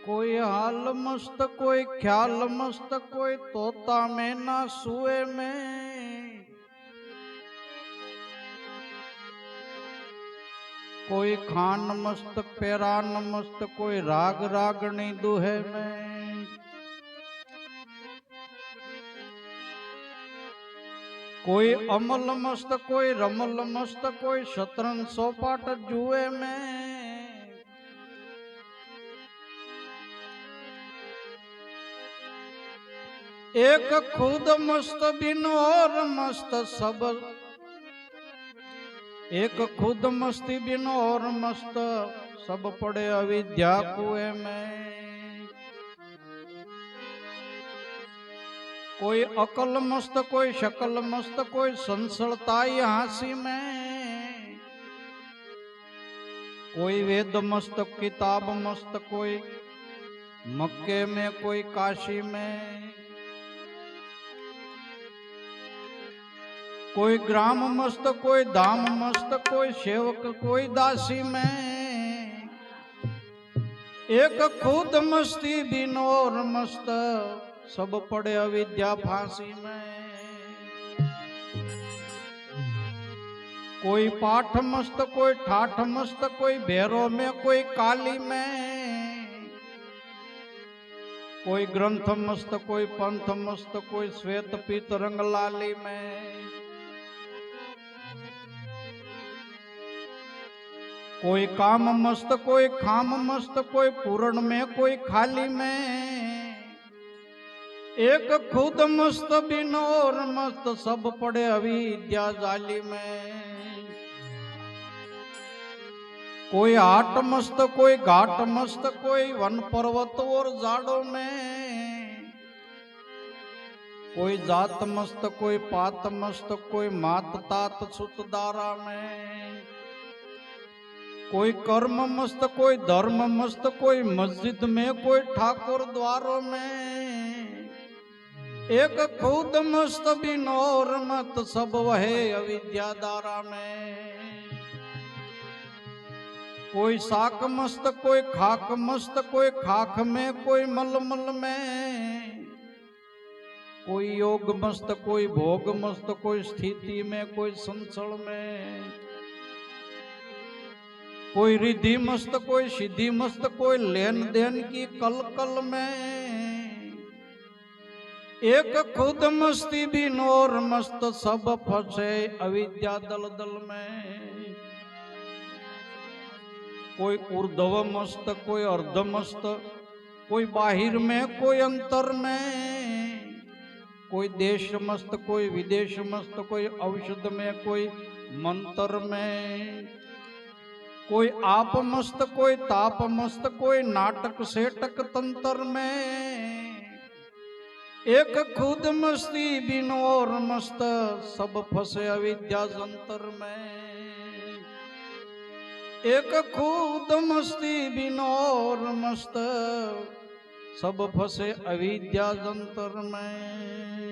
कोई हाल मस्त कोई ख्याल मस्त कोई तोता में ना सुए में, कोई खान मस्त पेरान मस्त कोई राग रागणी दुहे में, कोई अमल मस्त कोई रमल मस्त कोई शतरंज सोपाट जुए में, एक खुद मस्त बिन और मस्त सब, एक खुद मस्ती बिन और मस्त सब पड़े अविद्या कुएं में, कोई अकल मस्त कोई शकल मस्त कोई संसलताई हांसी में, कोई वेद मस्त किताब मस्त कोई मक्के में कोई काशी में, कोई ग्राम मस्त कोई धाम मस्त कोई सेवक कोई दासी में, एक खुद मस्ती बिन और मस्त सब पड़े अविद्या फांसी में, कोई पाठ मस्त कोई ठाठ मस्त कोई भैरो में कोई काली में, कोई ग्रंथ मस्त कोई पंथ मस्त कोई श्वेत पीत रंग लाली में, कोई काम मस्त कोई खाम मस्त कोई पूर्ण में कोई खाली में, एक खुद मस्त बिन और मस्त सब पड़े अविद्या जाली में, कोई हाट मस्त कोई घाट मस्त कोई वन पर्वत और जाड़ों में, कोई जात मस्त कोई पात मस्त कोई मात तात सुतदारा में, कोई कर्म मस्त कोई धर्म मस्त कोई मस्जिद में कोई ठाकुर द्वारों में, एक खुद मस्त बिन और मत सब वहे अविद्या दारा में, कोई साक मस्त कोई खाक मस्त कोई खाक में कोई मलमल में, कोई योग मस्त कोई भोग मस्त कोई स्थिति में कोई संसळ में, कोई रिद्धि मस्त कोई सिद्धि मस्त कोई लेन देन की कल कल में, एक खुद मस्ती बिन और मस्त सब फंसे अविद्या दल दल में, कोई ऊर्ध्व मस्त कोई अर्ध मस्त कोई बाहिर में कोई अंतर में, कोई देश मस्त कोई विदेश मस्त कोई औषध में कोई मंत्र में, कोई आप मस्त कोई ताप मस्त कोई नाटक सेटक तंत्र में, एक खुद मस्ती बिन और मस्त सब फंसे अविद्या जंतर में, एक खुद मस्ती बिन और मस्त सब फंसे अविद्या जंतर में।